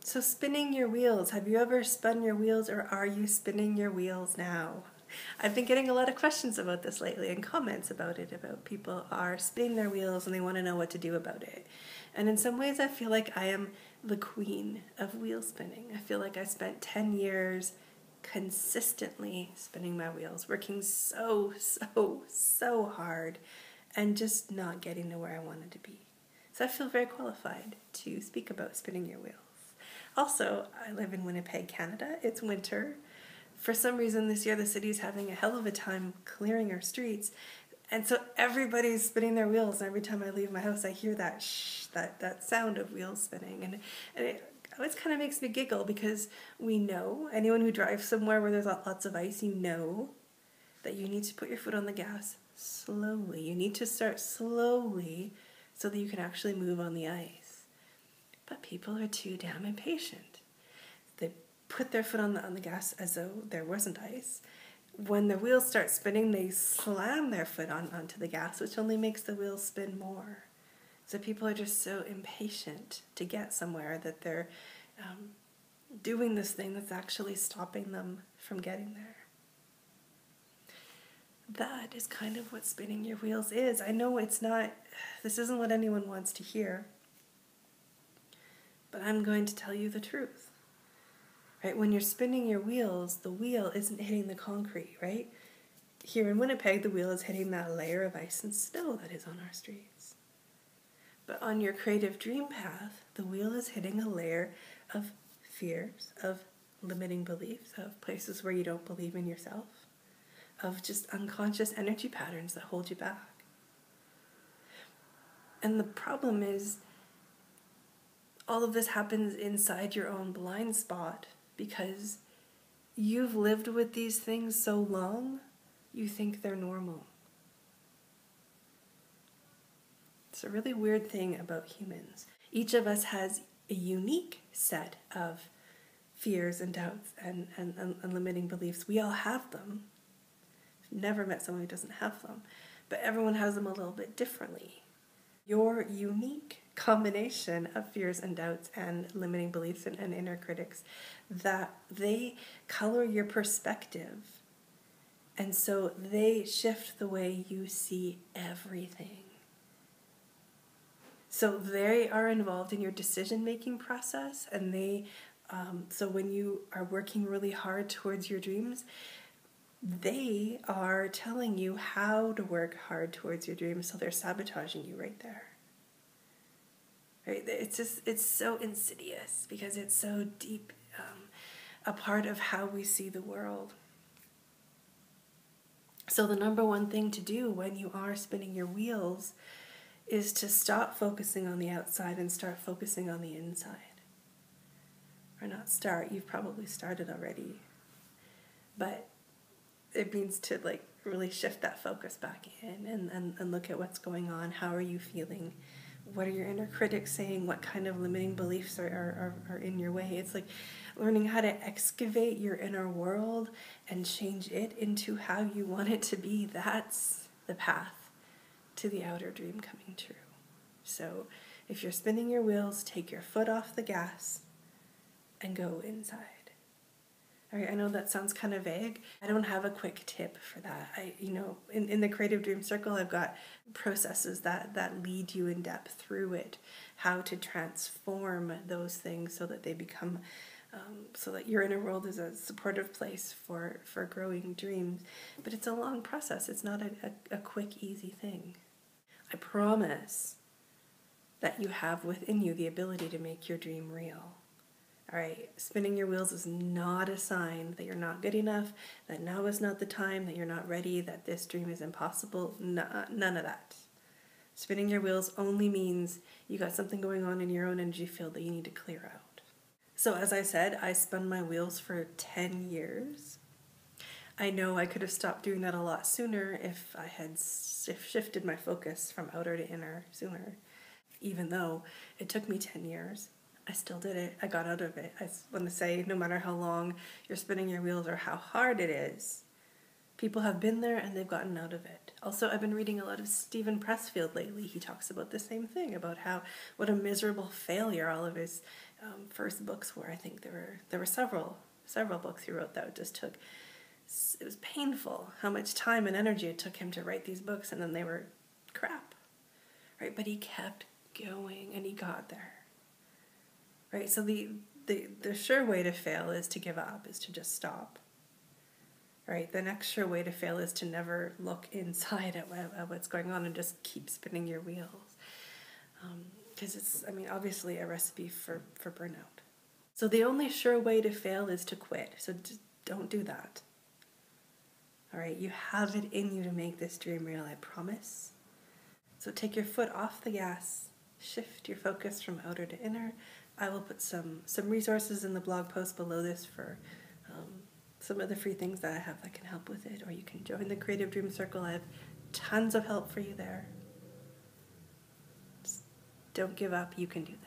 So spinning your wheels, have you ever spun your wheels, or are you spinning your wheels now? I've been getting a lot of questions about this lately and comments about it, about people are spinning their wheels and they want to know what to do about it. And in some ways I feel like I am the queen of wheel spinning. I feel like I spent 10 years consistently spinning my wheels, working so hard and just not getting to where I wanted to be. So I feel very qualified to speak about spinning your wheels. Also, I live in Winnipeg, Canada. It's winter. For some reason this year the city's having a hell of a time clearing our streets. And so everybody's spinning their wheels. And every time I leave my house I hear that that sound of wheels spinning. And it always kind of makes me giggle, because we know, anyone who drives somewhere where there's lots of ice, you know that you need to put your foot on the gas slowly. You need to start slowly so that you can actually move on the ice. But people are too damn impatient. They put their foot on the gas as though there wasn't ice. When the wheels start spinning, they slam their foot onto the gas, which only makes the wheels spin more. So people are just so impatient to get somewhere that they're doing this thing that's actually stopping them from getting there. That is kind of what spinning your wheels is. I know this isn't what anyone wants to hear, but I'm going to tell you the truth. Right? When you're spinning your wheels, the wheel isn't hitting the concrete, right? Here in Winnipeg, the wheel is hitting that layer of ice and snow that is on our streets. But on your creative dream path, the wheel is hitting a layer of fears, of limiting beliefs, of places where you don't believe in yourself, of just unconscious energy patterns that hold you back. And the problem is, all of this happens inside your own blind spot because you've lived with these things so long, you think they're normal. It's a really weird thing about humans. Each of us has a unique set of fears and doubts and limiting beliefs. We all have them. I've never met someone who doesn't have them, but everyone has them a little bit differently. Your unique combination of fears and doubts and limiting beliefs and inner critics, that they color your perspective, and so they shift the way you see everything. So they are involved in your decision-making process, and so when you are working really hard towards your dreams, they are telling you how to work hard towards your dreams, so they're sabotaging you right there. Right? It's so insidious because it's so deep a part of how we see the world. So the number one thing to do when you are spinning your wheels is to stop focusing on the outside and start focusing on the inside. Or not start, you've probably started already. But it means to really shift that focus back in and look at what's going on. How are you feeling? What are your inner critics saying? What kind of limiting beliefs are in your way? It's like learning how to excavate your inner world and change it into how you want it to be. That's the path to the outer dream coming true. So if you're spinning your wheels, take your foot off the gas and go inside. All right, I know that sounds kind of vague. I don't have a quick tip for that. In the Creative Dream Circle, I've got processes that lead you in depth through it, how to transform those things so that they become, so that your inner world is a supportive place for growing dreams. But it's a long process. It's not a quick, easy thing. I promise that you have within you the ability to make your dream real. All right, spinning your wheels is not a sign that you're not good enough, that now is not the time, that you're not ready, that this dream is impossible. None of that. Spinning your wheels only means you got something going on in your own energy field that you need to clear out. So as I said, I spun my wheels for 10 years. I know I could have stopped doing that a lot sooner if I had shifted my focus from outer to inner sooner. Even though it took me 10 years. I still did it. I got out of it. I want to say, no matter how long you're spinning your wheels or how hard it is, people have been there and they've gotten out of it. Also, I've been reading a lot of Steven Pressfield lately. He talks about the same thing, about what a miserable failure all of his first books where I think there were several books he wrote that just took, it was painful how much time and energy it took him to write these books, and then they were crap, right? But he kept going and he got there, right? So the sure way to fail is to give up, is to just stop, right? The next sure way to fail is to never look inside at what's going on and just keep spinning your wheels, because it's, I mean, obviously a recipe for burnout. So the only sure way to fail is to quit. So just don't do that. All right, you have it in you to make this dream real, I promise. So take your foot off the gas, shift your focus from outer to inner. I will put some resources in the blog post below this for some of the free things that I have that can help with it, or you can join the Creative Dream Circle. I have tons of help for you there. Just don't give up, you can do this.